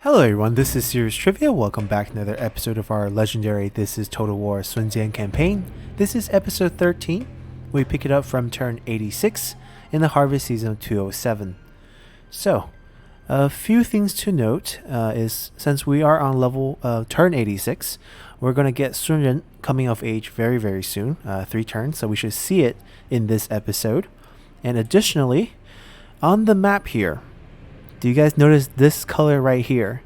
Hello everyone, this is Serious Trivia. Welcome back to another episode of our legendary This is Total War Sun Jian campaign. This is episode 13. We pick it up from turn 86 in the harvest season of 207. So, a few things to note is since we are on level turn 86, we're going to get Sun Ren coming of age very soon, 3 turns, so we should see it in this episode. And additionally, on the map here, do you guys notice this color right here?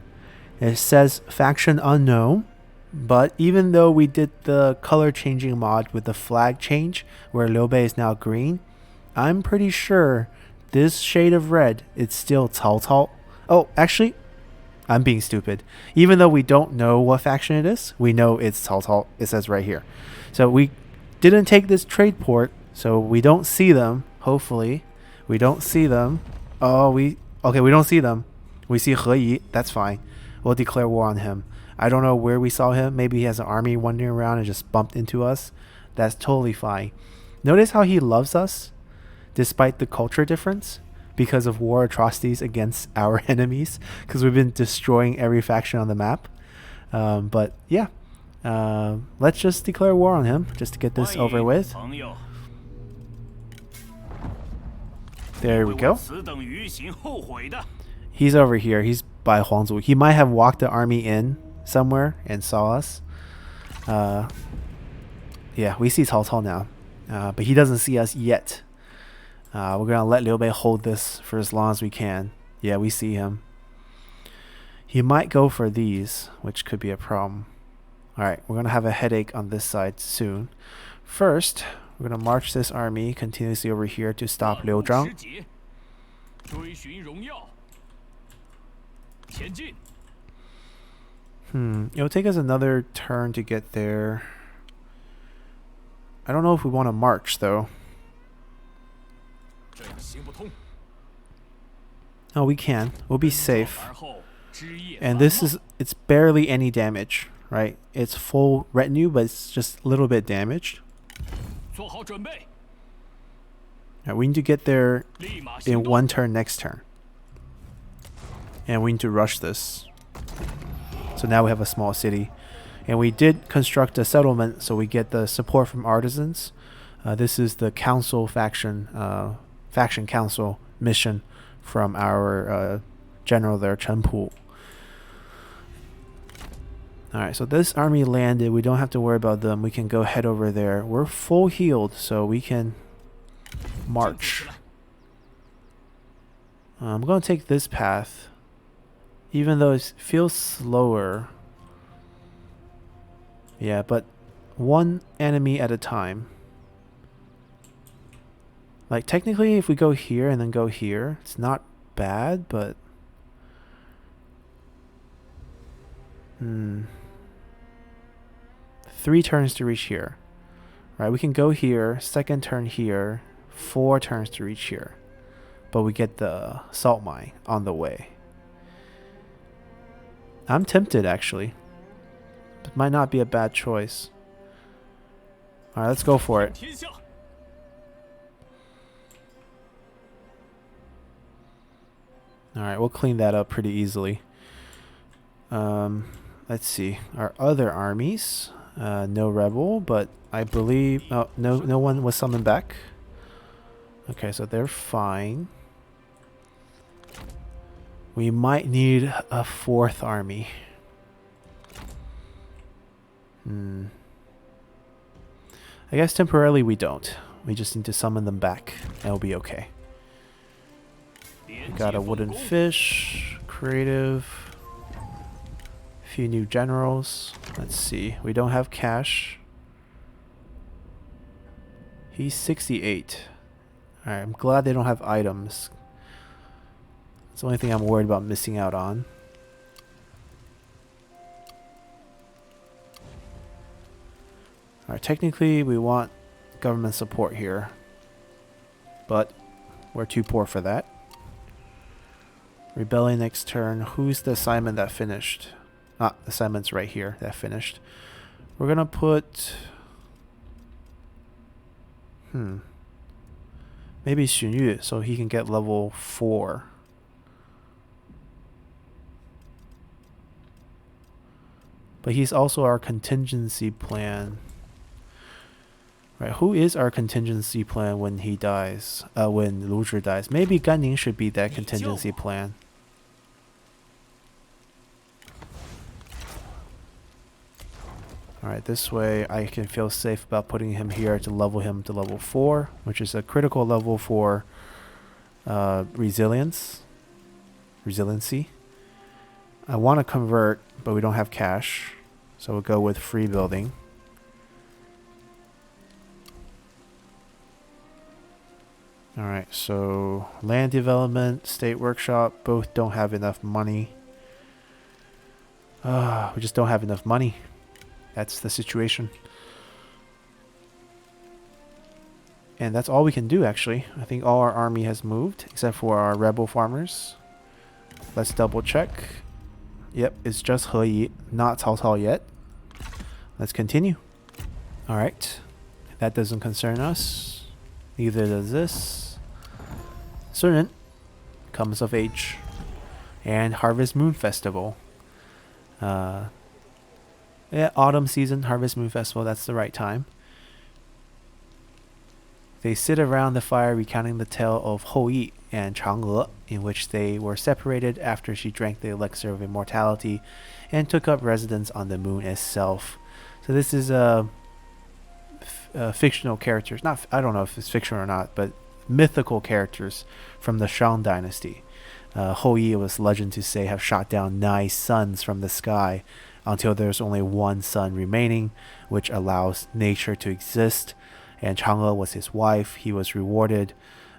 It says faction unknown, but even though we did the color changing mod with the flag change where Liu Bei is now green, I'm pretty sure this shade of red is still Cao Cao. Oh, actually, I'm being stupid. Even though we don't know what faction it is, we know it's Cao Cao. It says right here. So we didn't take this trade port, so we don't see them. Hopefully, we don't see them. Okay, we don't see them. We see He Yi. That's fine. We'll declare war on him. I don't know where we saw him. Maybe he has an army wandering around and just bumped into us. That's totally fine. Notice how he loves us despite the culture difference because of war atrocities against our enemies, because we've been destroying every faction on the map. But yeah, let's just declare war on him just to get this over with. There we go. He's over here. He's by Huangzu. He might have walked the army in somewhere and saw us. Yeah, we see Cao Cao now. But he doesn't see us yet. We're going to let Liu Bei hold this for as long as we can. Yeah, we see him. He might go for these, which could be a problem. Alright, we're going to have a headache on this side soon. First, we're going to march this army continuously over here to stop Liu Zhang. It'll take us another turn to get there. I don't know if we want to march though. Oh, we can. We'll be safe. And it's barely any damage, right? It's full retinue, but it's just a little bit damaged. Right, we need to get there in 1 turn next turn. And we need to rush this. So now we have a small city. And we did construct a settlement, so we get the support from artisans. This is the council faction council mission from our general there, Chen Pu. Alright, so this army landed. We don't have to worry about them. We can go head over there. We're full healed, so we can march. I'm going to take this path, even though it feels slower. Yeah, but one enemy at a time. Like, technically, if we go here and then go here, it's not bad, but... 3 turns to reach here. Right, we can go here, 2nd turn here, 4 turns to reach here. But we get the salt mine on the way. I'm tempted, actually. It might not be a bad choice. Alright, let's go for it. Alright, we'll clean that up pretty easily. Let's see. Our other armies. No rebel, but I believe... Oh, no one was summoned back. Okay, so they're fine. We might need a 4th army. I guess temporarily we don't. We just need to summon them back. And it'll be okay. We got a wooden fish. Creative. Few new generals. Let's see. We don't have cash. He's 68. Alright, I'm glad they don't have items. It's the only thing I'm worried about missing out on. Alright, technically we want government support here. But we're too poor for that. Rebellion next turn. Who's the assignment that finished? The assignment's right here that finished. We're gonna put... Maybe Xun Yu, so he can get level 4. But he's also our contingency plan. Right, who is our contingency plan when he dies? When Lu Zhi dies? Maybe Gan Ning should be that contingency plan. Alright, this way I can feel safe about putting him here to level him to level 4, which is a critical level for resiliency. I want to convert, but we don't have cash, so we'll go with free building. Alright, so land development, state workshop, both don't have enough money. We just don't have enough money. That's the situation. And that's all we can do, actually. I think all our army has moved, except for our rebel farmers. Let's double check. Yep, it's just He Yi, not Cao Cao yet. Let's continue. Alright. That doesn't concern us. Neither does this. Sun Ren comes of age. And Harvest Moon Festival. Yeah, autumn season, Harvest Moon Festival, that's the right time. They sit around the fire recounting the tale of Hou Yi and Chang'e, in which they were separated after she drank the elixir of immortality and took up residence on the moon itself. So this is fictional characters. Not, I don't know if it's fiction or not, but mythical characters from the Shang dynasty. Hou Yi was legend to say have shot down 9 suns from the sky until there's only 1 sun remaining, which allows nature to exist. And Chang'e was his wife. He was rewarded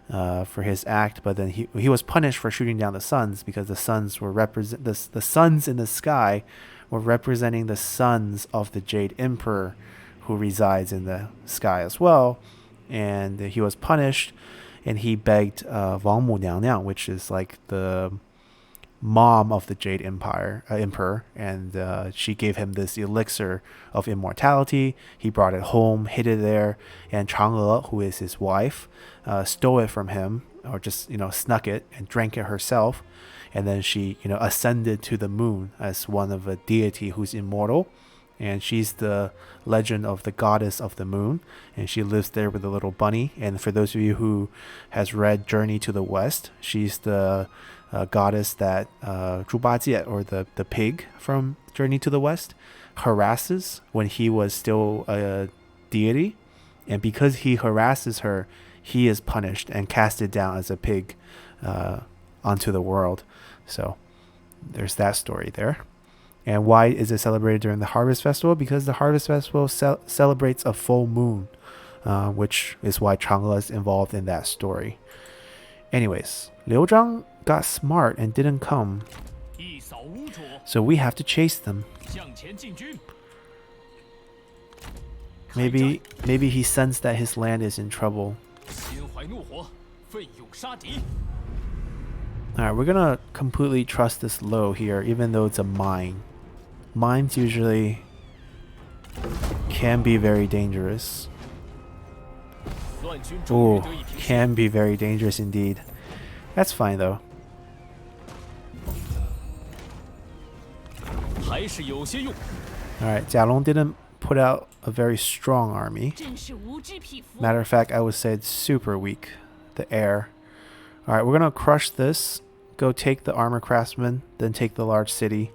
for his act, but then he was punished for shooting down the suns because the suns were the suns in the sky were representing the sons of the Jade Emperor, who resides in the sky as well. And he was punished, and he begged Wang Mu Niang Niang, which is like the mom of the Jade Emperor, and she gave him this elixir of immortality. He brought it home, hid it there, and Chang'e, who is his wife, stole it from him, or just snuck it and drank it herself, and then she ascended to the moon as one of a deity who's immortal. And she's the legend of the goddess of the moon, and she lives there with a little bunny. And for those of you who has read Journey to the West, she's the goddess that Zhu Bajie, or the pig from Journey to the West, harasses when he was still a deity. And because he harasses her, he is punished and casted down as a pig onto the world. So there's that story there. And why is it celebrated during the Harvest Festival? Because the Harvest Festival celebrates a full moon, which is why Chang'e is involved in that story. Anyways, Liu Zhang got smart and didn't come, so we have to chase them. Maybe he sensed that his land is in trouble. Alright, we're gonna completely trust this low here, even though it's a mine. Mines usually can be very dangerous. Ooh, can be very dangerous indeed. That's fine though. Alright, Jialong didn't put out a very strong army. Matter of fact, I would say it's super weak. The air. Alright, we're gonna crush this. Go take the armor craftsman, then take the large city.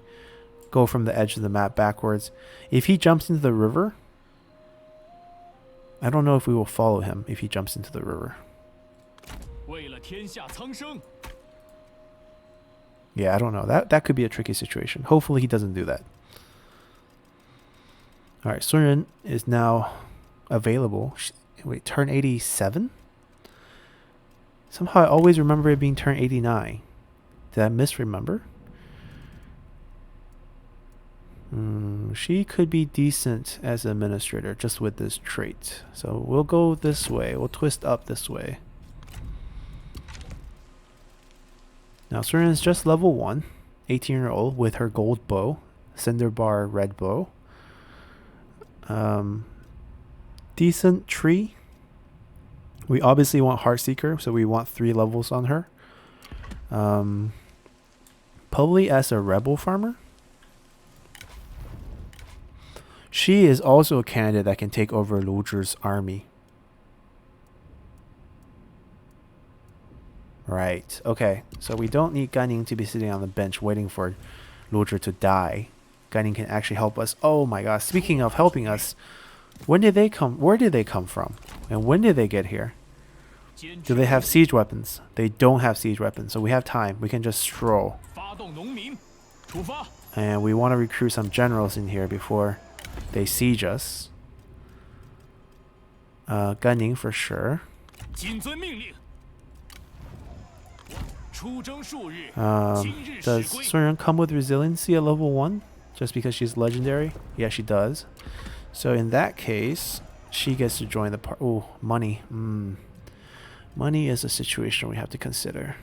Go from the edge of the map backwards. If he jumps into the river, I don't know if we will follow him if he jumps into the river. Yeah, I don't know. That could be a tricky situation. Hopefully he doesn't do that. Alright, Sun Ren is now available. Wait, turn 87? Somehow I always remember it being turn 89. Did I misremember? She could be decent as an administrator just with this trait. So we'll go this way. We'll twist up this way. Now Sun Ren is just level 1, 18-year-old with her gold bow, cinder bar red bow. Decent tree. We obviously want Heartseeker, so we want 3 levels on her. Probably as a rebel farmer. She is also a candidate that can take over Lu Zhi's army. Right. Okay. So we don't need Gan Ning to be sitting on the bench waiting for Lu Zhi to die. Gan Ning can actually help us. Oh my gosh. Speaking of helping us, when did they come? Where did they come from? And when did they get here? Do they have siege weapons? They don't have siege weapons, so we have time. We can just stroll. And we want to recruit some generals in here before they siege us. Gan Ning for sure. Does Sun Ren come with resiliency at level 1? Just because she's legendary? Yeah, she does. So in that case, she gets to join the party. Oh, money. Money is a situation we have to consider.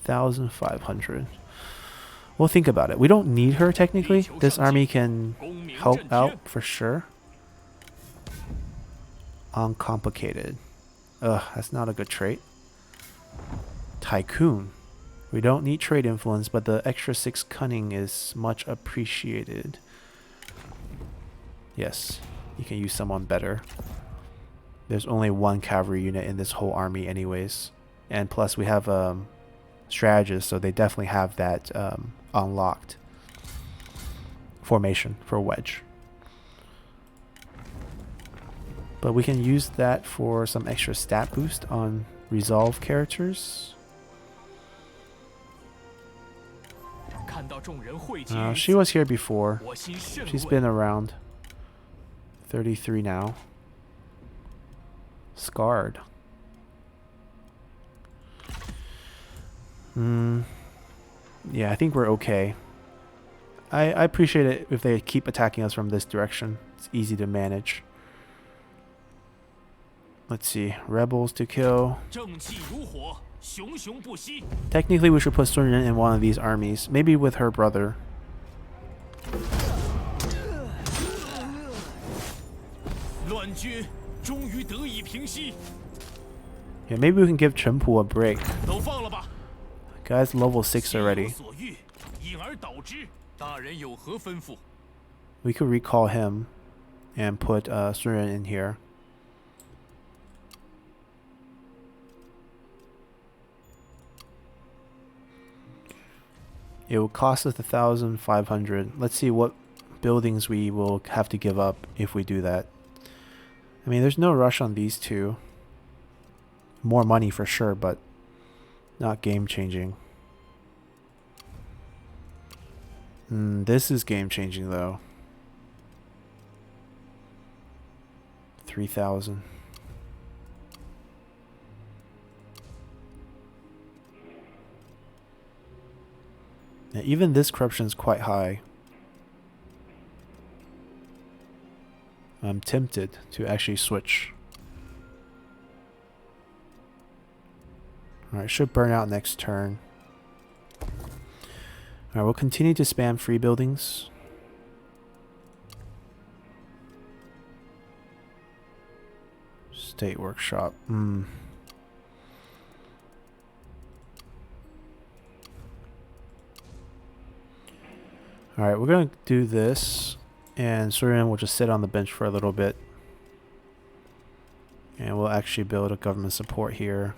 1,500. We'll think about it. We don't need her technically. This army can help out for sure. Uncomplicated. Ugh, that's not a good trait. Tycoon. We don't need trade influence, but the extra 6 cunning is much appreciated. Yes, you can use someone better. There's only 1 cavalry unit in this whole army anyways. And plus we have strategists, so they definitely have that unlocked formation for wedge. But we can use that for some extra stat boost on resolve characters. She was here before. She's been around. 33 now. Scarred. Yeah, I think we're okay. I appreciate it if they keep attacking us from this direction. It's easy to manage. Let's see. Rebels to kill. Technically, we should put Sun Ren in one of these armies. Maybe with her brother. Yeah, maybe we can give Chen Pu a break. Guy's level 6 already. We could recall him and put Sun Ren in here. It will cost us 1,500. Let's see what buildings we will have to give up if we do that. I mean, there's no rush on these two. More money for sure, but not game changing. This is game changing though. 3,000. Now, even this corruption is quite high. I'm tempted to actually switch. Alright, should burn out next turn. Alright, we'll continue to spam free buildings. State workshop. Alright, we're going to do this. And Sun Ren will just sit on the bench for a little bit. And we'll actually build a government support here.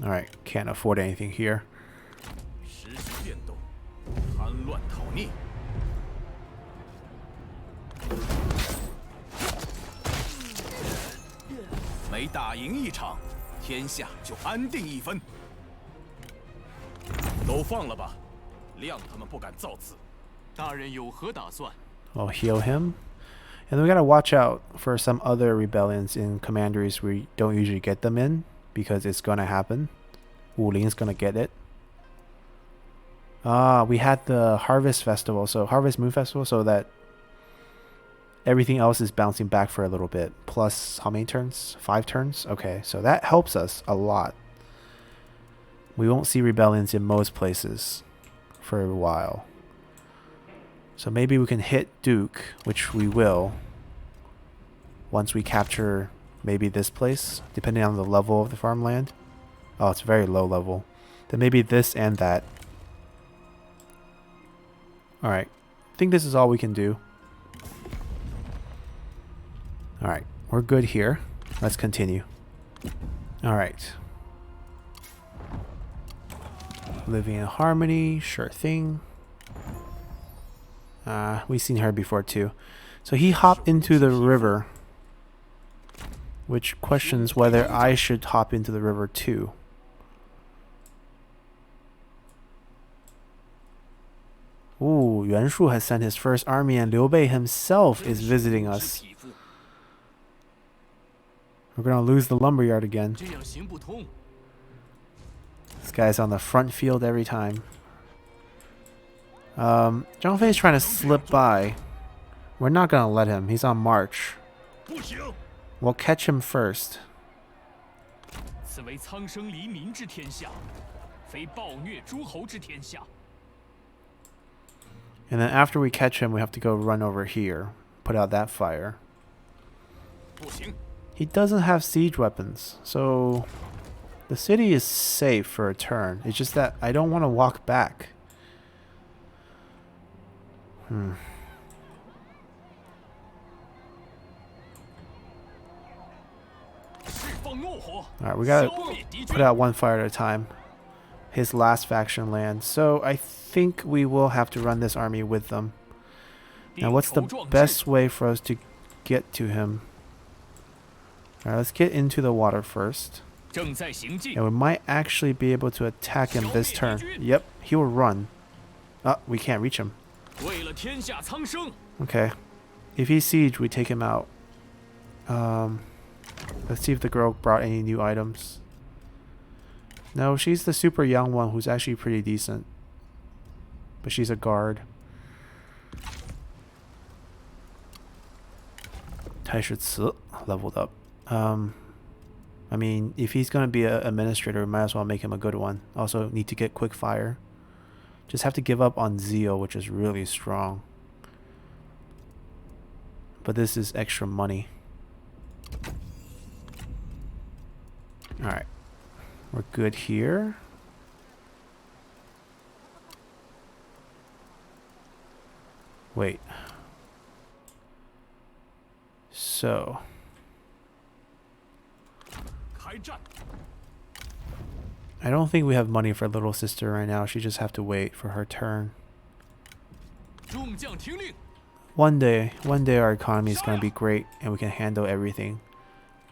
Alright, can't afford anything here. I'll heal him. And then we gotta watch out for some other rebellions in commanderies we don't usually get them in, because it's gonna happen. Wu Ling's gonna get it. We had the Harvest Festival, so Harvest Moon Festival, so that everything else is bouncing back for a little bit. Plus, how many turns? 5 turns? Okay, so that helps us a lot. We won't see rebellions in most places for a while. So maybe we can hit Duke, which we will, once we capture maybe this place, depending on the level of the farmland. Oh, it's very low level. Then maybe this and that. Alright. I think this is all we can do. Alright. We're good here. Let's continue. Alright. Living in harmony. Sure thing. We've seen her before too. So he hopped into the river. Which questions whether I should hop into the river too. Ooh, Yuan Shu has sent his first army and Liu Bei himself is visiting us. We're gonna lose the Lumberyard again. This guy's on the front field every time. Zhang Fei is trying to slip by. We're not gonna let him. He's on march. We'll catch him first. And then after we catch him, we have to go run over here. Put out that fire. He doesn't have siege weapons, so the city is safe for a turn. It's just that I don't want to walk back. Alright, we gotta put out one fire at a time. His last faction lands. So I think we will have to run this army with them. Now what's the best way for us to get to him? Alright, let's get into the water first. And we might actually be able to attack him this turn. Yep, he will run. Oh, we can't reach him. Okay. If he's siege, we take him out. Let's see if the girl brought any new items. No, she's the super young one who's actually pretty decent. But she's a guard. Taishi leveled up. I mean, if he's going to be an administrator, we might as well make him a good one. Also, need to get quick fire. Just have to give up on zeal, which is really strong. But this is extra money. Alright. We're good here. Wait. So. I don't think we have money for little sister right now. She just have to wait for her turn. One day our economy is going to be great and we can handle everything.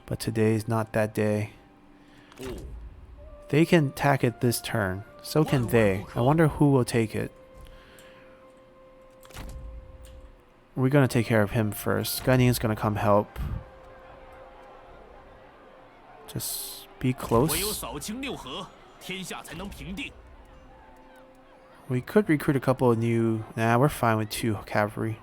But today is not that day. They can attack it this turn. So can they. I wonder who will take it. We're going to take care of him first. Gan Ning's going to come help. Just be close. We could recruit a couple of new... Nah, we're fine with 2 cavalry.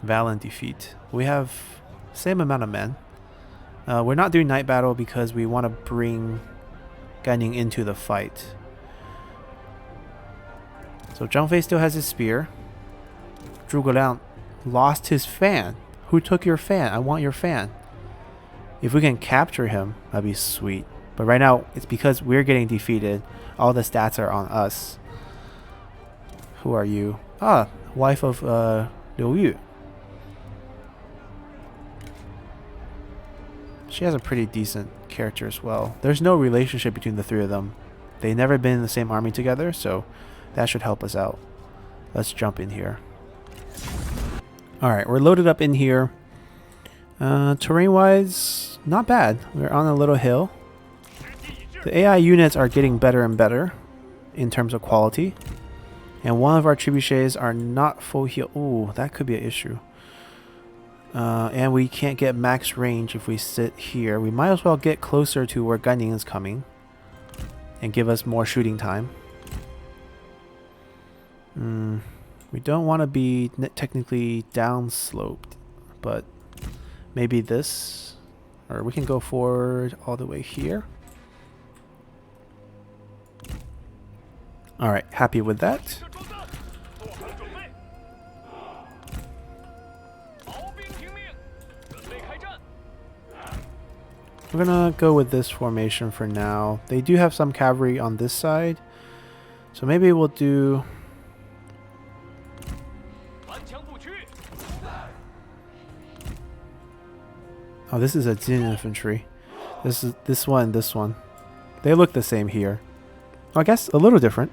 Valiant defeat. We have same amount of men. We're not doing night battle because we want to bring Gan Ning into the fight. So Zhang Fei still has his spear. Zhuge Liang lost his fan. Who took your fan? I want your fan. If we can capture him, that'd be sweet. But right now, it's because we're getting defeated. All the stats are on us. Who are you? Ah, wife of Liu Yu. She has a pretty decent character as well. There's no relationship between the 3 of them. They've never been in the same army together, so that should help us out. Let's jump in here. Alright, we're loaded up in here. Terrain-wise, not bad. We're on a little hill. The AI units are getting better and better in terms of quality. And one of our trebuchets are not full heal. Ooh, that could be an issue. And we can't get max range if we sit here. We might as well get closer to where Gan Ning is coming. And give us more shooting time. We don't want to be technically downsloped. But maybe this. Or we can go forward all the way here. Alright, happy with that. We're gonna go with this formation for now. They do have some cavalry on this side, so maybe we'll do. Oh, this is a Jian infantry. This one. They look the same here. I guess a little different.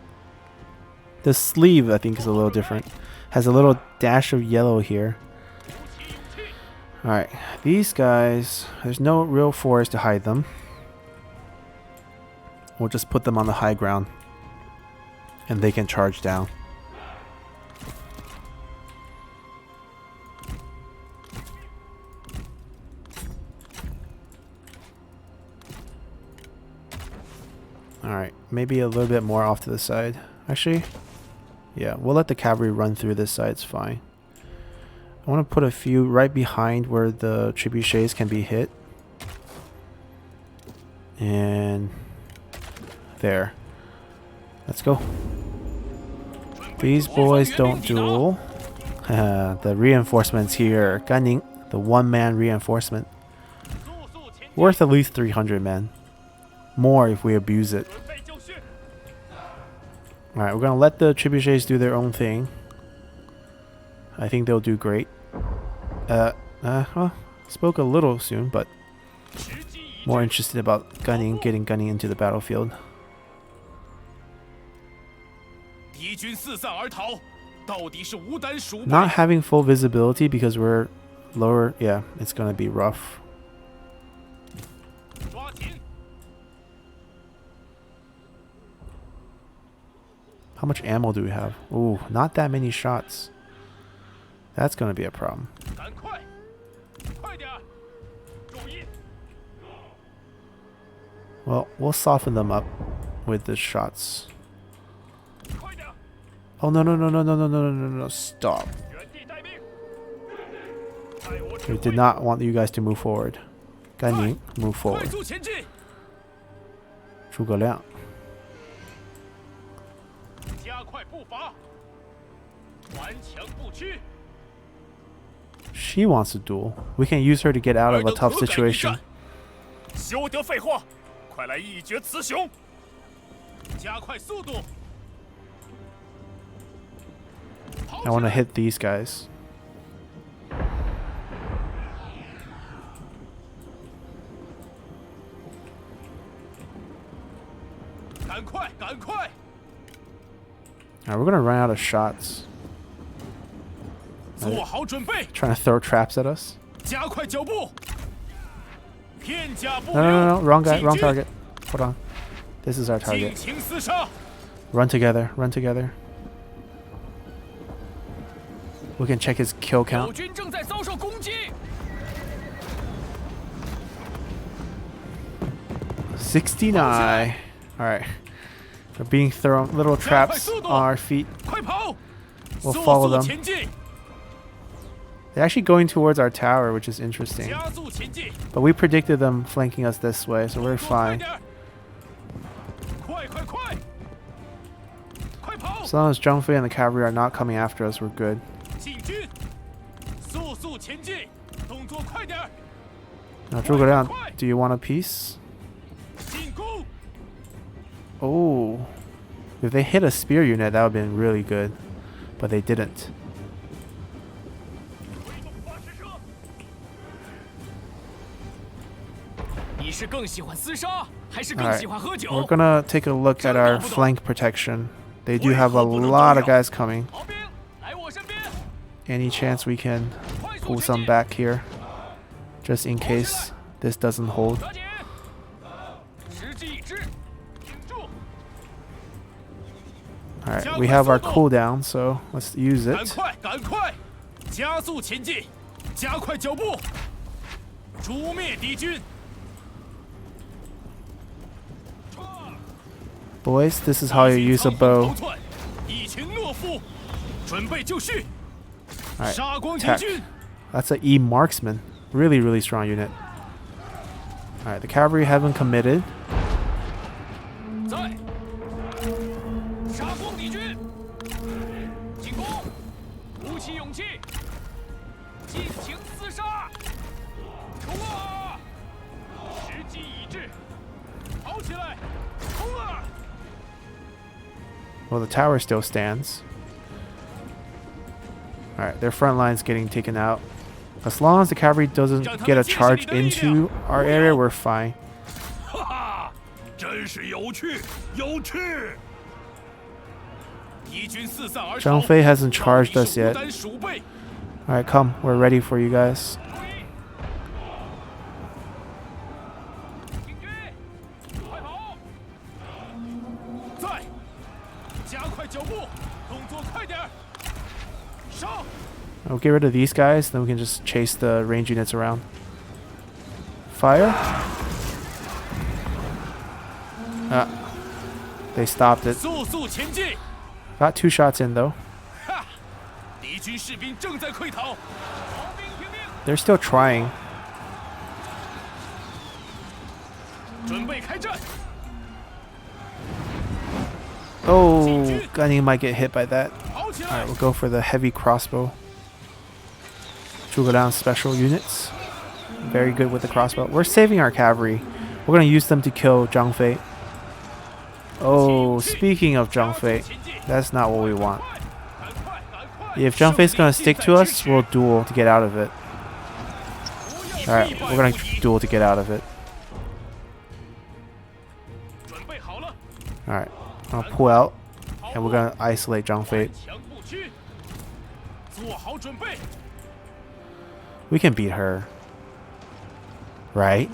The sleeve, I think, is a little different. Has a little dash of yellow here. Alright, these guys, there's no real forest to hide them. We'll just put them on the high ground. And they can charge down. Alright, maybe a little bit more off to the side. Actually, yeah, we'll let the cavalry run through this side, it's fine. I want to put a few right behind where the trebuchets can be hit. And there. Let's go. These boys don't duel. The reinforcements here. Ganning, the one-man reinforcement. Worth at least 300 men. More if we abuse it. Alright, we're going to let the trebuchets do their own thing. I think they'll do great. Well, spoke a little soon, but more interested about getting gunning into the battlefield. Not having full visibility because we're lower, yeah, it's gonna be rough. How much ammo do we have? Ooh, not that many shots. That's gonna be a problem. Well, we'll soften them up with the shots. Oh no, stop. We did not want you guys to move forward. Ganning, move forward. Zhuge Liang. She wants to duel. We can use her to get out of a tough situation. I want to hit these guys. Alright, we're gonna run out of shots. Trying to throw traps at us. No, wrong guy, wrong target. Hold on. This is our target. Run together, run together. We can check his kill count. 69. Alright. We're being thrown little traps on our feet. We'll follow them. They're actually going towards our tower, which is interesting. But we predicted them flanking us this way, so we're fine. As long as Zhang Fei and the cavalry are not coming after us, we're good. Now, Zhuge Liang, do you want a piece? Oh. If they hit a spear unit, that would have been really good. But they didn't. Alright, we're gonna take a look at our flank protection. They do have a lot of guys coming. Any chance we can pull some back here? Just in case this doesn't hold. Alright, we have our cooldown, so let's use it. Boys, this is how you use a bow. Alright, attack. That's an E marksman. Really, really strong unit. Alright, the cavalry haven't committed. Well, the tower still stands. Alright, their front line's getting taken out. As long as the cavalry doesn't get a charge into our area, we're fine. Zhang Fei hasn't charged us yet. Alright, come. We're ready for you guys. I'll get rid of these guys, then we can just chase the range units around. Fire. They stopped it. Got 2 shots in though. They're still trying. Oh, Gunning might get hit by that. Alright, we'll go for the heavy crossbow. Zhuge Liang special units. Very good with the crossbow. We're saving our cavalry. We're going to use them to kill Zhang Fei. Oh, speaking of Zhang Fei, that's not what we want. If Zhang Fei's going to stick to us, we'll duel to get out of it. Alright, we're going to duel to get out of it. Alright, I'll pull out, and we're going to isolate Zhang Fei. We can beat her. Right?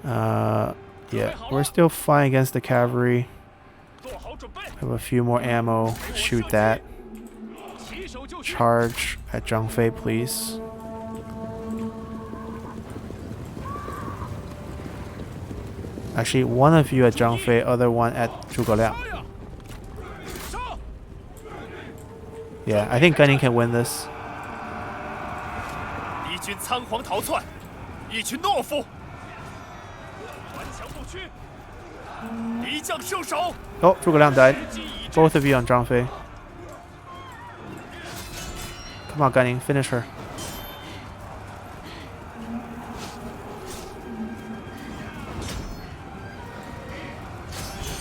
Yeah, we're still fine against the cavalry. Have a few more ammo. Shoot that. Charge at Zhang Fei, please. Actually, one of you at Zhang Fei, other one at Zhuge Liang. Yeah, I think Gunning can win this. Oh, Zhuge Liang died. Both of you on Zhang Fei. Come on, Gunning, finish her.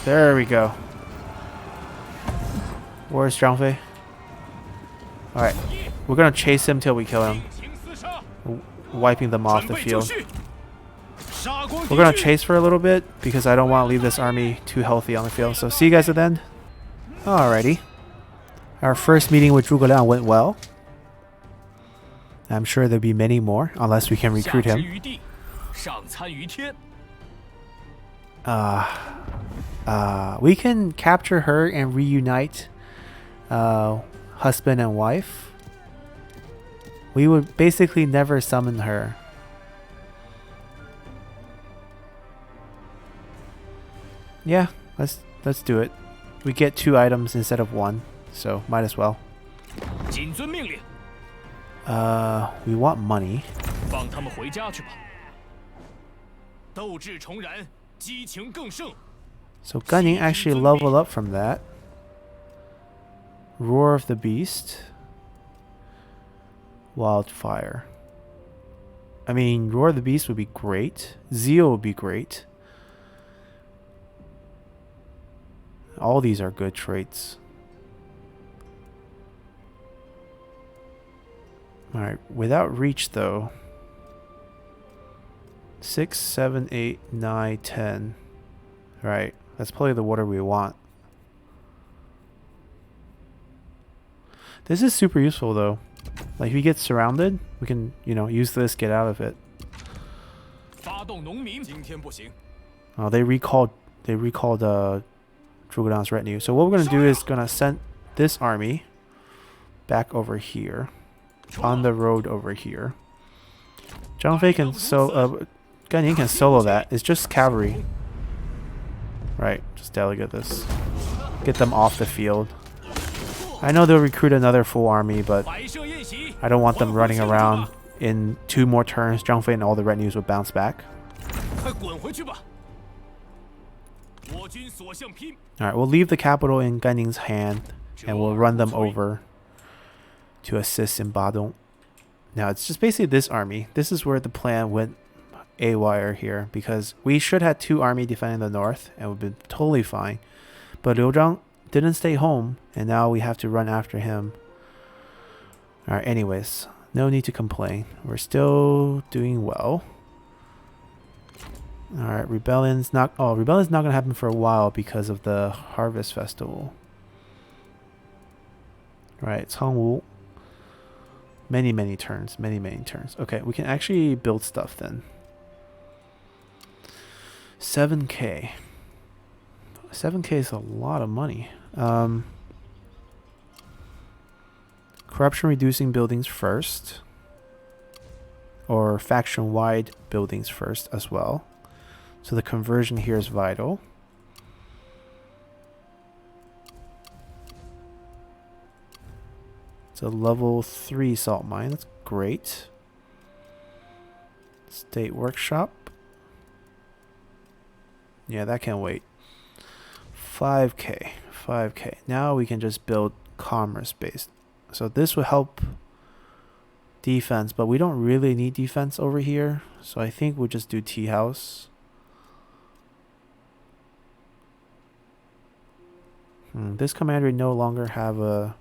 There we go. Where's Zhang Fei? Alright, we're gonna chase him till we kill him. Wiping them off the field. We're gonna chase for a little bit because I don't want to leave this army too healthy on the field. So see you guys at the end. Alrighty. Our first meeting with Zhuge Liang went well. I'm sure there'll be many more unless we can recruit him. We can capture her and reunite husband and wife. We would basically never summon her. Yeah, let's do it. We get 2 items instead of 1, so might as well. We want money. So Gunning actually leveled up from that. Roar of the Beast. Wildfire. I mean, Roar of the Beast would be great. Zeal would be great. All these are good traits. Alright, without reach though. 6, 7, 8, 9, 10. Right, that's probably the water we want. This is super useful though. Like if you get surrounded, we can, you know, use this, get out of it. Oh, they recalled Zhuge Liang's retinue. So what we're gonna do is gonna send this army back over here, on the road over here. Zhang Fei can Gunning can solo that. It's just cavalry. Right, just delegate this. Get them off the field. I know they'll recruit another full army, but I don't want them running around. In 2 more turns, Zhang Fei and all the retinues will bounce back. Alright, we'll leave the capital in Gunning's hand, and we'll run them over to assist in Badong. Now it's just basically this army. This is where the plan went AWire here, because we should have 2 army defending the north and we've been totally fine. But Liu Zhang didn't stay home, and now we have to run after him. Alright, anyways, no need to complain. We're still doing well. Alright, rebellion's not gonna happen for a while because of the harvest festival. Right, Cangwu. Many turns. Okay, we can actually build stuff then. 7k. 7k is a lot of money. Corruption reducing buildings first. Or faction wide buildings first as well. So the conversion here is vital. It's a level 3 salt mine. That's great. State workshop. Yeah, that can wait. 5k. Now we can just build commerce based. So this will help defense, but we don't really need defense over here. So I think we'll just do tea house. This commander no longer have a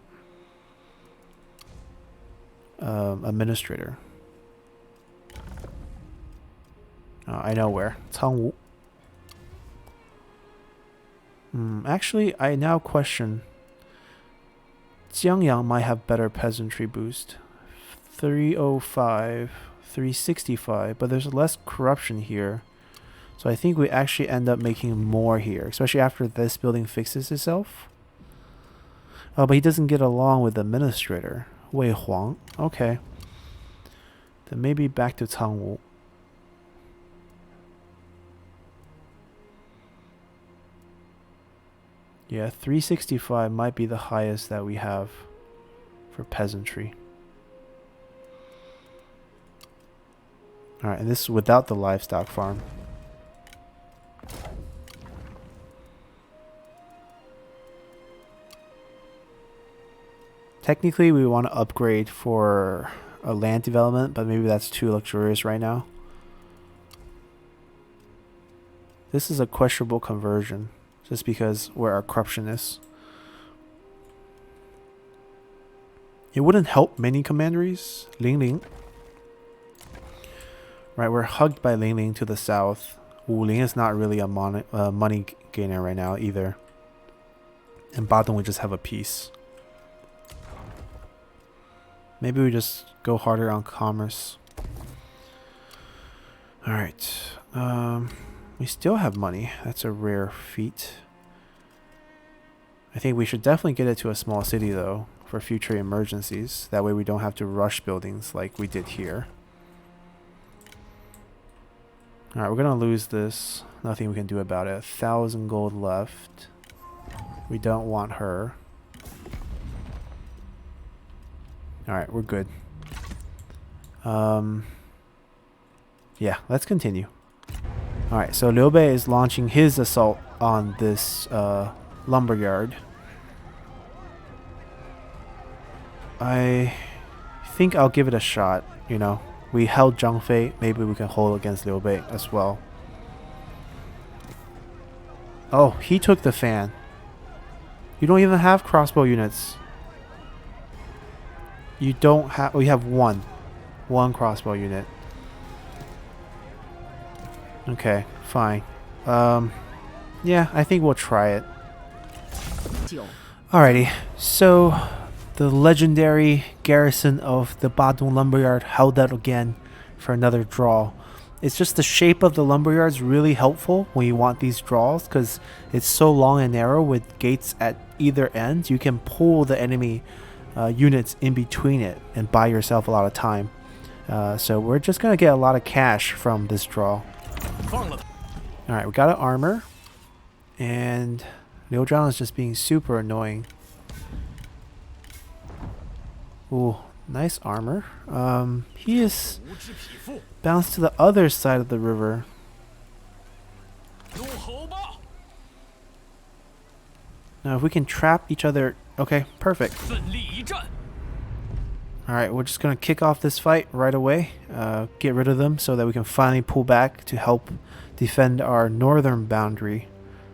administrator. I know where. Cangwu. Actually, I now question. Jiangyang might have better peasantry boost. 305, 365, but there's less corruption here. So I think we actually end up making more here, especially after this building fixes itself. Oh, but he doesn't get along with the administrator. Wei Huang. Okay. Then maybe back to Cangwu. Yeah, 365 might be the highest that we have for peasantry. Alright, and this is without the livestock farm. Technically, we want to upgrade for a land development, but maybe that's too luxurious right now. This is a questionable conversion, just because where our corruption is. It wouldn't help many commanderies. Lingling. Right, we're hugged by Lingling to the south. Wuling is not really a money gainer right now either. And Badong we just have a peace. Maybe we just go harder on commerce. Alright. We still have money. That's a rare feat. I think we should definitely get it to a small city though, for future emergencies. That way we don't have to rush buildings like we did here. Alright, we're gonna lose this. Nothing we can do about it. 1,000 gold left. We don't want her. Alright, we're good. Yeah, let's continue. Alright, so Liu Bei is launching his assault on this Lumberyard. I think I'll give it a shot, you know. We held Zhang Fei, maybe we can hold against Liu Bei as well. Oh, he took the fan. You don't even have crossbow units. You don't have... We have one crossbow unit. Okay, fine. Yeah, I think we'll try it. Alrighty, so the legendary garrison of the Badong Lumberyard held out again for another draw. It's just the shape of the lumberyard is really helpful when you want these draws, because it's so long and narrow with gates at either end. You can pull the enemy units in between it and buy yourself a lot of time. So we're just going to get a lot of cash from this draw. Alright, we got an armor. And Liu Zhang is just being super annoying. Ooh, nice armor. He is bounced to the other side of the river. Now if we can trap each other... Okay, perfect. Alright, we're just going to kick off this fight right away. Get rid of them so that we can finally pull back to help defend our northern boundary,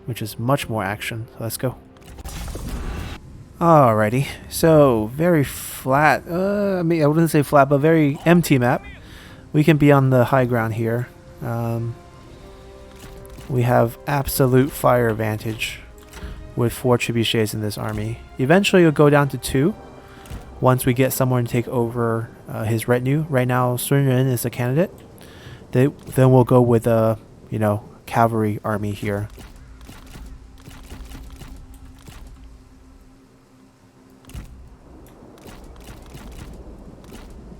which is much more action. So let's go. Alrighty, so very flat. I mean, I wouldn't say flat, but very empty map. We can be on the high ground here. We have absolute fire advantage with 4 trebuchets in this army. Eventually it'll go down to 2 once we get someone to take over his retinue. Right now Sun Ren is a candidate. Then we'll go with a cavalry army here.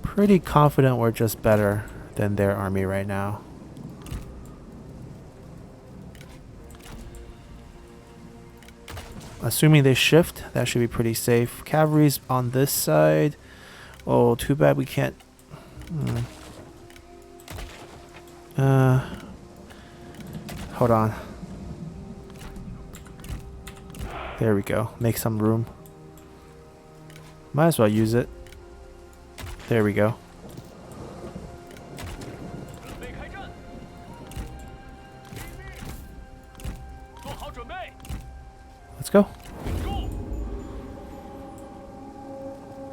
Pretty confident we're just better than their army right now. Assuming they shift, that should be pretty safe. Cavalry's on this side. Oh, too bad we can't. Hold on. There we go. Make some room. Might as well use it. There we go. Let's go.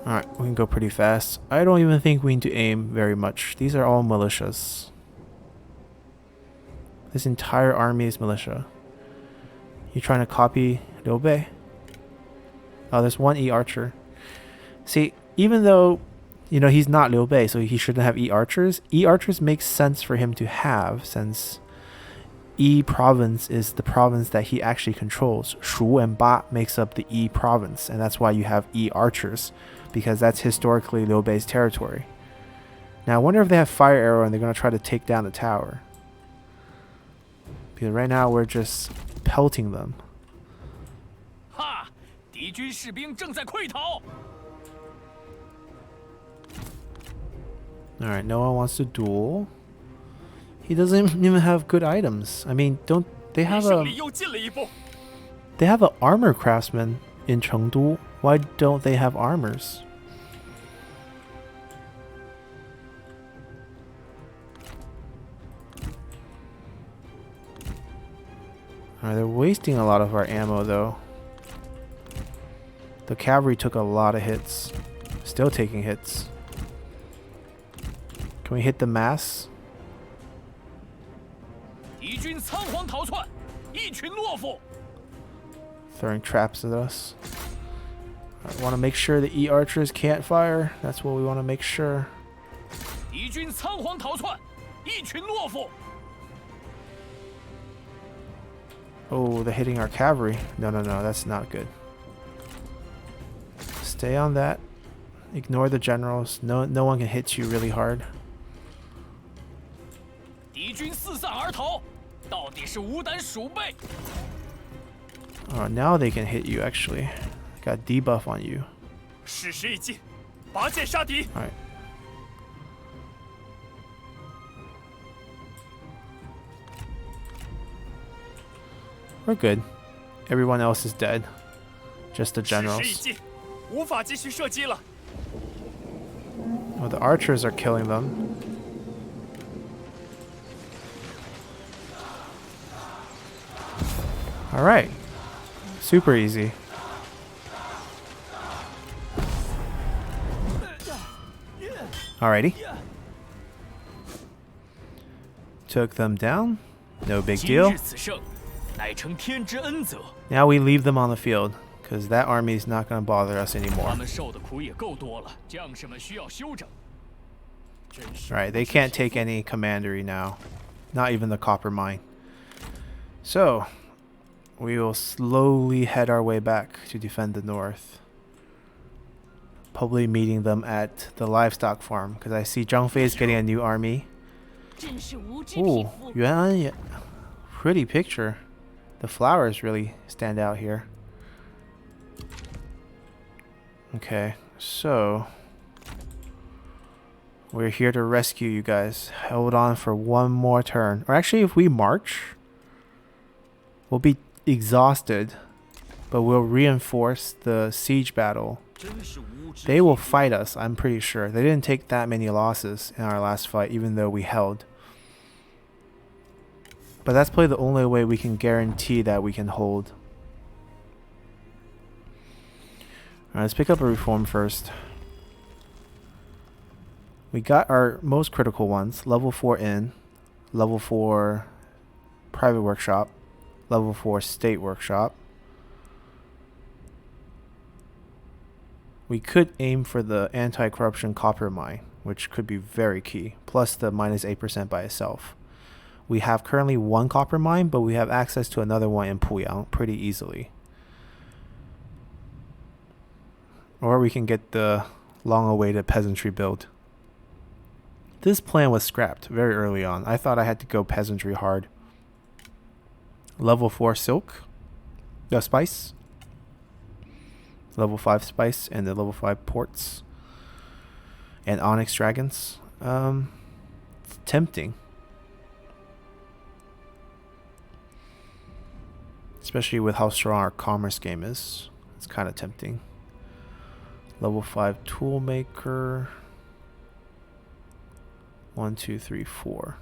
Alright, we can go pretty fast. I don't even think we need to aim very much. These are all militias. This entire army is militia. You trying to copy Liu Bei? Oh, there's one E archer. See, even though he's not Liu Bei, so he shouldn't have E archers. E archers makes sense for him to have, since E province is the province that he actually controls. Shu and Ba makes up the E province, and that's why you have E archers, because that's historically Liu Bei's territory. Now I wonder if they have fire arrow and they're going to try to take down the tower. Because right now we're just pelting them. Ha! Alright, no one wants to duel. He doesn't even have good items. I mean, don't they have a... They have an armor craftsman in Chengdu. Why don't they have armors? Alright, they're wasting a lot of our ammo though. The cavalry took a lot of hits. Still taking hits. Can we hit the mass? Throwing traps at us. I want to make sure the E archers can't fire. That's what we want to make sure. Oh, they're hitting our cavalry. No, that's not good. Stay on that. Ignore the generals. No one can hit you really hard. Oh, now they can hit you actually. Got debuff on you. Alright. We're good. Everyone else is dead. Just the generals. Oh, the archers are killing them. Alright. Super easy. Alrighty. Took them down. No big deal. Now we leave them on the field, because that army is not going to bother us anymore. Alright, they can't take any commandery now. Not even the copper mine. So, we will slowly head our way back to defend the north. Probably meeting them at the livestock farm, because I see Zhang Fei is getting a new army. Ooh, Yuan, pretty picture. The flowers really stand out here. Okay, so we're here to rescue you guys. Hold on for one more turn. Or actually, if we march, we'll be exhausted but we'll reinforce the siege battle. They will fight us, I'm pretty sure. They didn't take that many losses in our last fight, even though we held. But that's probably the only way we can guarantee that we can hold. Alright, let's pick up a reform first. We got our most critical ones. Level 4 inn, level 4 private workshop, level 4 state workshop. We could aim for the anti-corruption copper mine, which could be very key, plus the minus 8% by itself. We have currently one copper mine, but we have access to another one in Puyang pretty easily. Or we can get the long-awaited peasantry build. This plan was scrapped very early on. I thought I had to go peasantry hard. Level 4 silk, the spice. Level 5 spice and the level 5 ports. And onyx dragons. It's tempting. Especially with how strong our commerce game is. It's kind of tempting. Level 5 toolmaker. 1, 2, 3, 4.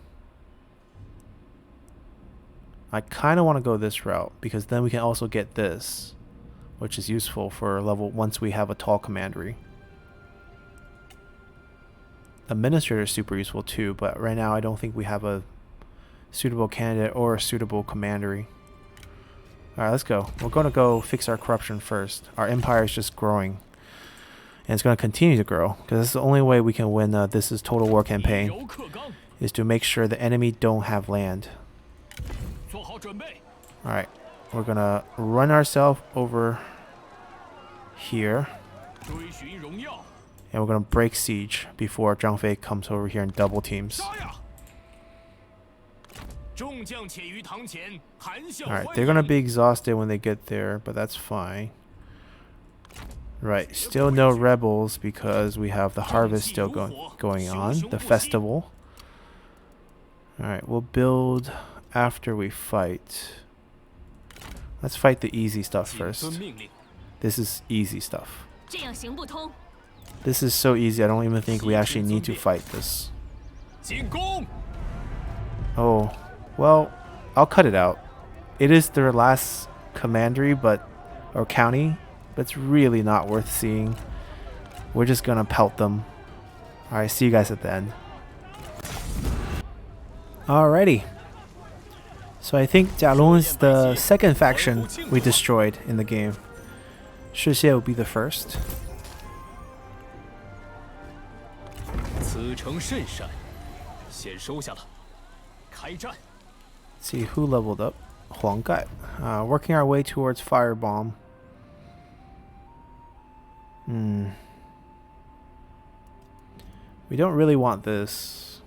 I kind of want to go this route because then we can also get this, which is useful for level once we have a tall commandery. Administrator is super useful too, but right now I don't think we have a suitable candidate or a suitable commandery. Alright, let's go. We're going to go fix our corruption first. Our empire is just growing. And it's going to continue to grow. Because this is the only way we can win this is Total War campaign. Is to make sure the enemy don't have land. Alright. We're going to run ourselves over here. And we're going to break siege before Zhang Fei comes over here and double teams. Alright, they're gonna be exhausted when they get there, but that's fine. Right, still no rebels because we have the harvest still going on, the festival. Alright, we'll build after we fight. Let's fight the easy stuff first. This is easy stuff. This is so easy, I don't even think we actually need to fight this. Oh. Well, I'll cut it out. It is their last commandery, or county, but it's really not worth seeing. We're just gonna pelt them. Alright, see you guys at the end. Alrighty. So I think Jialong is the second faction we destroyed in the game. Shixie will be the first. See who leveled up. Huang Gai. Working our way towards Firebomb. We don't really want this.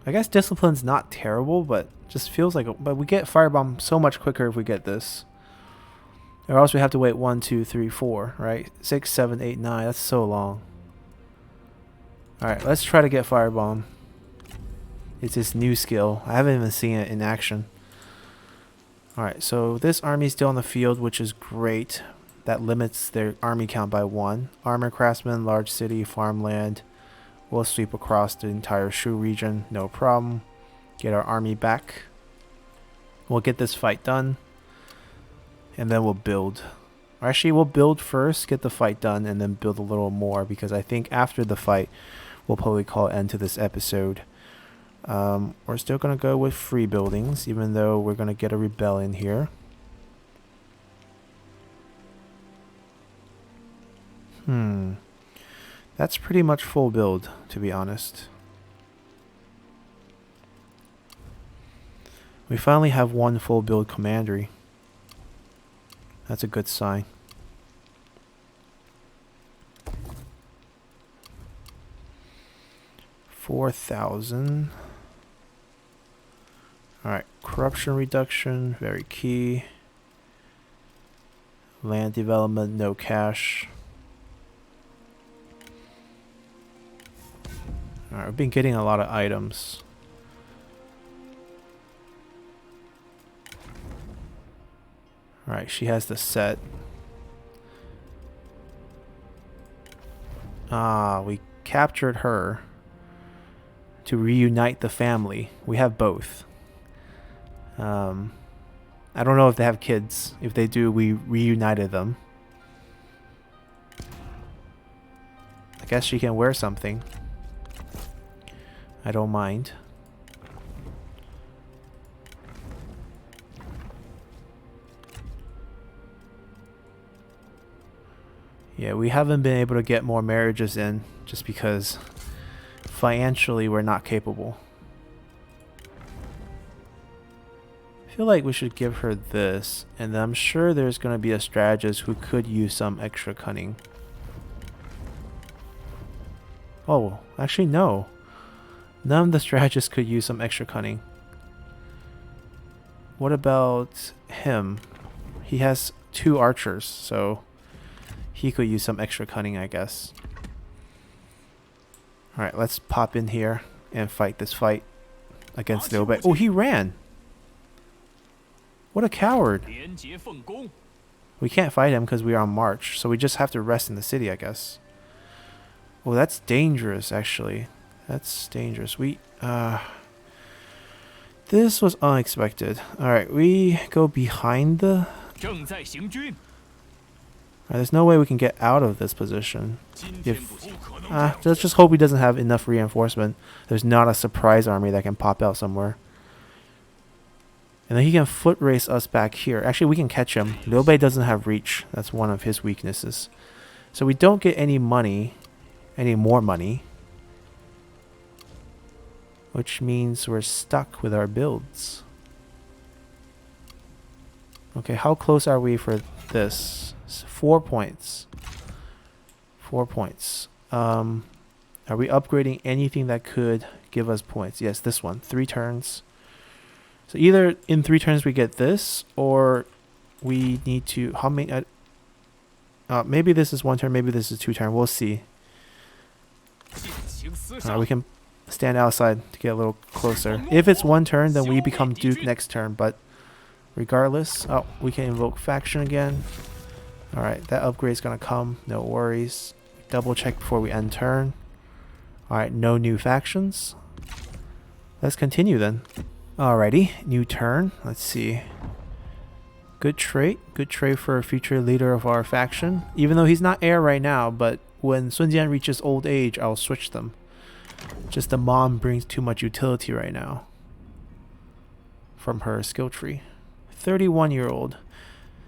I guess Discipline's not terrible, but just feels like but we get Firebomb so much quicker if we get this. Or else we have to wait 1, 2, 3, 4, right? 6, 7, 8, 9. That's so long. Alright, let's try to get Firebomb. It's this new skill. I haven't even seen it in action. Alright, so this army is still on the field, which is great. That limits their army count by 1. Armor craftsman, large city, farmland. We'll sweep across the entire Shu region, no problem. Get our army back. We'll get this fight done. And then we'll build. Actually, we'll build first, get the fight done, and then build a little more. Because I think after the fight, we'll probably call an end to this episode. We're still going to go with free buildings, even though we're going to get a rebellion here. That's pretty much full build, to be honest. We finally have one full build commandery. That's a good sign. $4,000. Alright, corruption reduction, very key. Land development, no cash. Alright, we've been getting a lot of items. Alright, she has the set. Ah, we captured her to reunite the family. We have both. I don't know if they have kids. If they do, we reunited them. I guess she can wear something. I don't mind. Yeah, we haven't been able to get more marriages in just because financially we're not capable. I feel like we should give her this, and I'm sure there's going to be a strategist who could use some extra cunning. Oh, actually no. None of the strategists could use some extra cunning. What about him? He has 2 archers, so he could use some extra cunning, I guess. Alright, let's pop in here and fight this fight against Liu Bei. Oh, he ran! What a coward! We can't fight him because we are on march, so we just have to rest in the city, I guess. Oh, that's dangerous, actually. That's dangerous. This was unexpected. Alright, we go behind the... there's no way we can get out of this position. Let's just hope he doesn't have enough reinforcement. There's not a surprise army that can pop out somewhere. And then he can foot race us back here. Actually, we can catch him. Liu Bei doesn't have reach. That's one of his weaknesses. So we don't get any money. Any more money. Which means we're stuck with our builds. Okay, how close are we for this? 4 points. 4 points. Are we upgrading anything that could give us points? Yes, this one. 3 turns. So either in 3 turns we get this, or we need to... How many... maybe this is 1 turn, maybe this is 2 turn. We'll see. We can stand outside to get a little closer. If it's 1 turn, then we become Duke next turn, but regardless... Oh, we can invoke faction again. Alright, that upgrade's gonna come. No worries. Double check before we end turn. Alright, no new factions. Let's continue then. Alrighty, new turn. Let's see. Good trait. Good trait for a future leader of our faction. Even though he's not heir right now, but when Sun Jian reaches old age, I'll switch them. Just the mom brings too much utility right now from her skill tree. 31-year-old.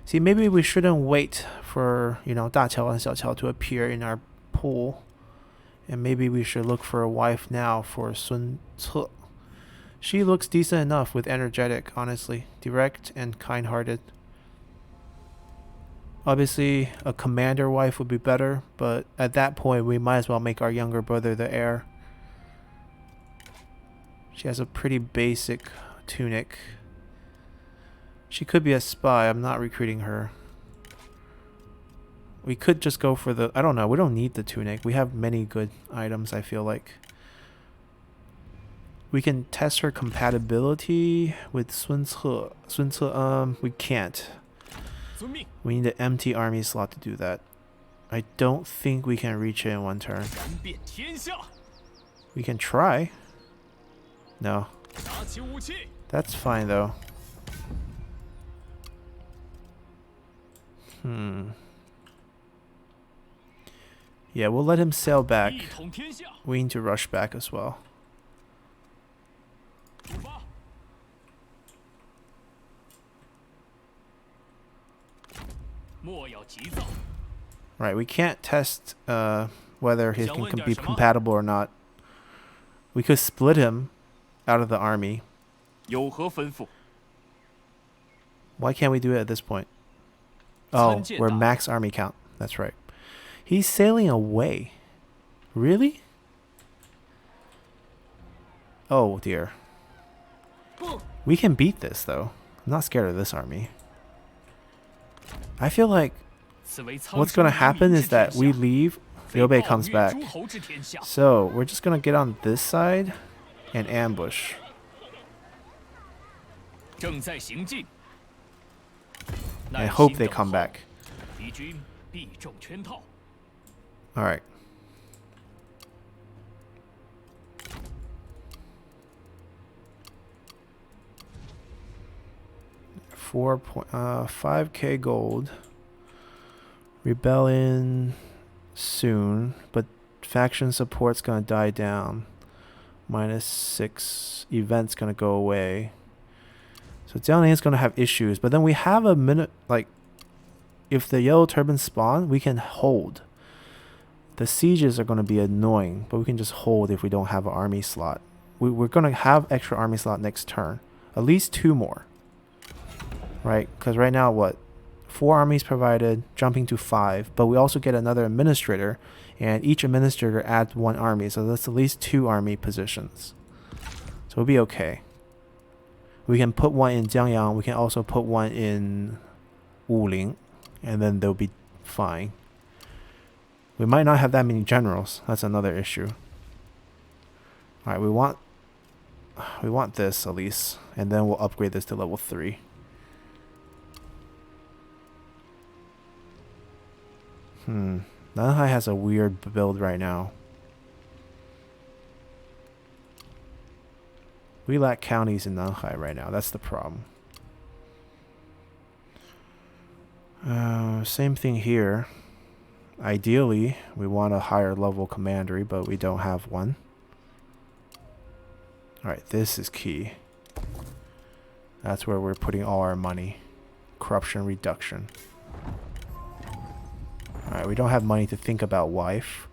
See, maybe we shouldn't wait for, you know, Da Qiao and Xiao Qiao to appear in our pool. And maybe we should look for a wife now for Sun Ce. She looks decent enough with energetic, honestly. Direct and kind-hearted. Obviously, a commander wife would be better, but at that point, we might as well make our younger brother the heir. She has a pretty basic tunic. She could be a spy. I'm not recruiting her. We could just go for the... I don't know. We don't need the tunic. We have many good items, I feel like. We can test her compatibility with Sun Ce. Sun Ce, we can't. We need an empty army slot to do that. I don't think we can reach it in 1 turn. We can try. No. That's fine though. Yeah, we'll let him sail back. We need to rush back as well. Right, we can't test whether he can be compatible or not. We could split him out of the army. Why can't we do it at this point? Oh, we're max army count. That's right. He's sailing away. Really? Oh dear. We can beat this though. I'm not scared of this army. I feel like what's going to happen is that we leave, Liu Bei comes back. So we're just going to get on this side and ambush. I hope they come back. Alright. 5K gold. Rebellion soon, but faction support's gonna die down. -6. Event's gonna go away. So Jian is gonna have issues, but then we have a minute. Like, if the yellow turbans spawn, we can hold. The sieges are gonna be annoying, but we can just hold if we don't have an army slot. We're gonna have extra army slot next turn, at least 2 more. Right? Because right now, what? 4 armies provided, jumping to 5, but we also get another administrator, and each administrator adds 1 army, so that's at least 2 army positions. So we'll be okay. We can put 1 in Jiangyang, we can also put 1 in Wuling, and then they'll be fine. We might not have that many generals, that's another issue. Alright, we want this at least, and then we'll upgrade this to level 3. Nanhai has a weird build right now. We lack counties in Nanhai right now. That's the problem. Same thing here. Ideally, we want a higher level commandery, but we don't have one. Alright, this is key. That's where we're putting all our money. Corruption reduction. Alright, we don't have money to think about wife.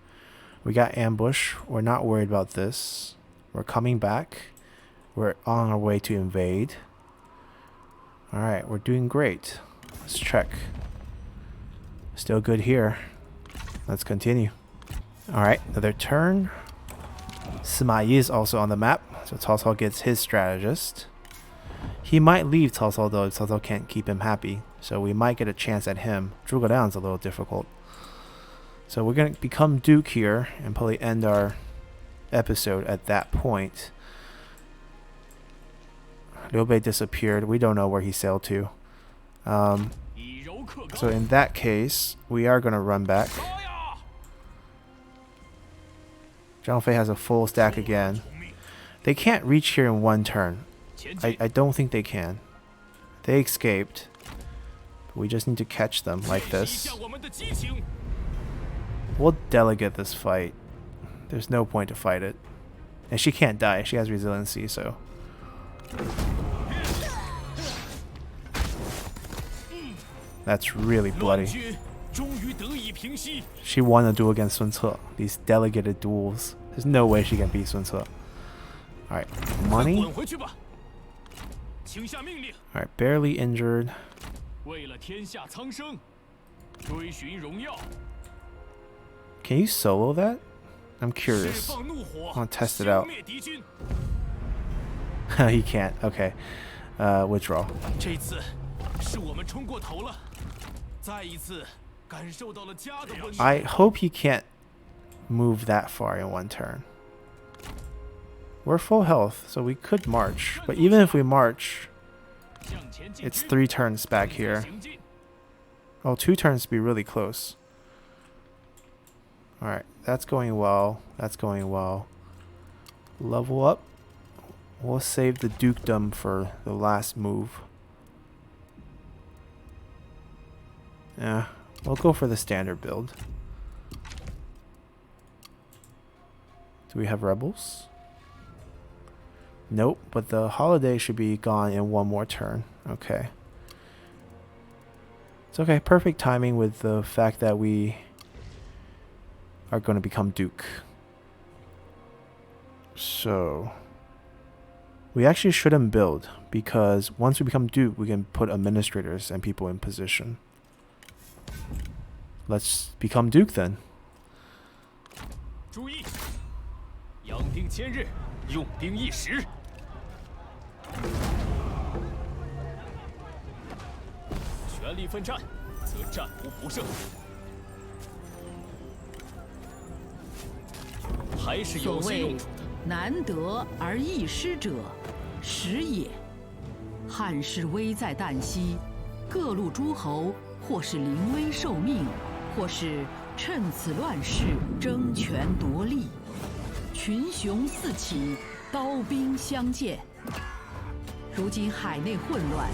We got ambush. We're not worried about this. We're coming back. We're on our way to invade. Alright, we're doing great. Let's check. Still good here. Let's continue. Alright, another turn. Sima Yi is also on the map. So Cao Cao gets his strategist. He might leave Cao Cao though if Cao Cao can't keep him happy. So we might get a chance at him. Zhuge Liang's a little difficult. So we're going to become Duke here and probably end our episode at that point. Liu Bei disappeared. We don't know where he sailed to. So in that case, we are going to run back. Zhang Fei has a full stack again. They can't reach here in 1 turn. I don't think they can. They escaped. We just need to catch them like this. We'll delegate this fight. There's no point to fight it. And she can't die. She has resiliency, so... That's really bloody. She won a duel against Sun Ce. These delegated duels. There's no way she can beat Sun Ce. Alright, money. Alright, barely injured. Can you solo that? I'm curious. I want to test it out. He can't. Okay. Withdraw. I hope he can't move that far in 1 turn. We're full health, so we could march. But even if we march, it's 3 turns back here. Oh, 2 turns to be really close. Alright, that's going well. That's going well. Level up. We'll save the dukedom for the last move. Yeah, we'll go for the standard build. Do we have rebels? Nope, but the holiday should be gone in 1 more turn. Okay. It's okay, perfect timing with the fact that we are going to become Duke. So... we actually shouldn't build, because once we become Duke, we can put administrators and people in position. Let's become Duke then. 如今海内混乱，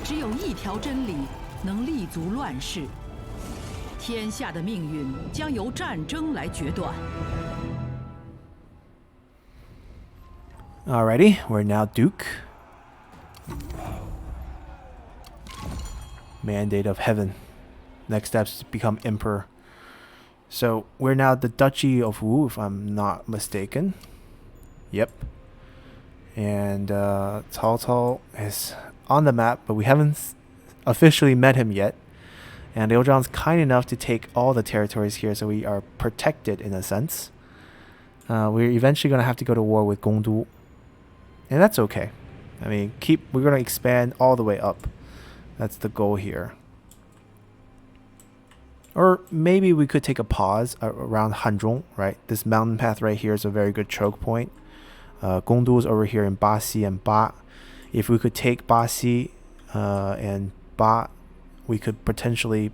只有一条真理能立足乱世。天下的命运将由战争来决断。Alrighty, we're now Duke. Mandate of Heaven. Next steps to become Emperor. So we're now the Duchy of Wu, if I'm not mistaken. Yep. And Cao Cao is on the map, but we haven't officially met him yet. And Liu Zhang's kind enough to take all the territories here, so we are protected in a sense. We're eventually going to have to go to war with Gongdu. And that's okay. I mean, we're going to expand all the way up. That's the goal here. Or maybe we could take a pause around Hanzhong, right? This mountain path right here is a very good choke point. Gongdu is over here in Baxi and Ba. If we could take Baxi and Ba, we could potentially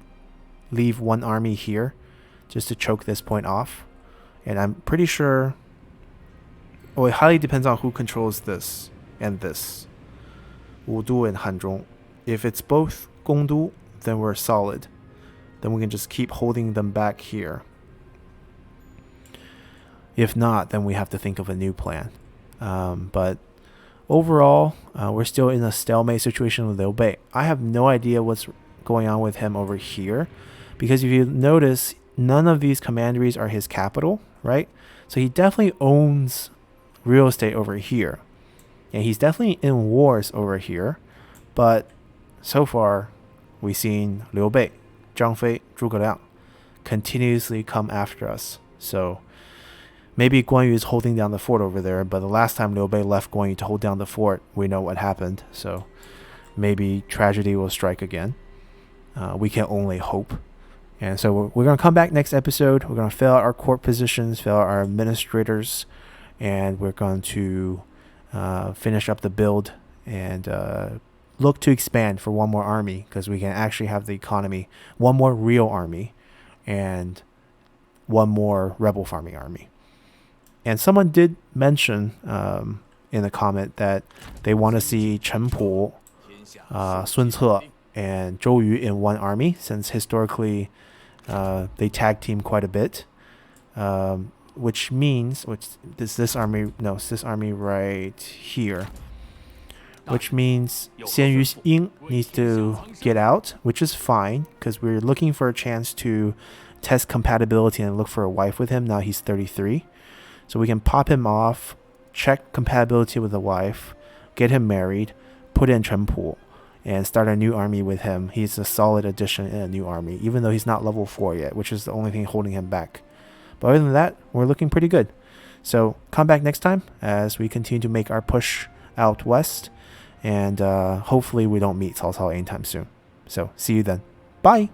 leave one army here just to choke this point off. And I'm pretty sure... Oh, it highly depends on who controls this and this. Wudu and Hanzhong. If it's both Gongdu, then we're solid. Then we can just keep holding them back here. If not, then we have to think of a new plan. But overall, we're still in a stalemate situation with Liu Bei. I have no idea what's going on with him over here, because if you notice, none of these commanderies are his capital, right? So he definitely owns real estate over here, and he's definitely in wars over here. But so far, we've seen Liu Bei, Zhang Fei, Zhuge Liang continuously come after us. So maybe Guan Yu is holding down the fort over there, but the last time Liu Bei left Guan Yu to hold down the fort, we know what happened. So maybe tragedy will strike again. We can only hope. And so we're going to come back next episode. We're going to fill out our court positions, fill out our administrators, and we're going to finish up the build and look to expand for one more army, because we can actually have the economy, one more real army, and one more rebel farming army. And someone did mention in a comment that they want to see Chen Po, Sun Ce, and Zhou Yu in one army, since historically they tag team quite a bit. Which means, this army right here. Which means Xian Yu Ying needs to get out, which is fine, because we're looking for a chance to test compatibility and look for a wife with him. Now he's 33. So we can pop him off, check compatibility with the wife, get him married, put in Chen Po, and start a new army with him. He's a solid addition in a new army, even though he's not level 4 yet, which is the only thing holding him back. But other than that, we're looking pretty good. So come back next time as we continue to make our push out west. And hopefully we don't meet Cao Cao anytime soon. So see you then. Bye!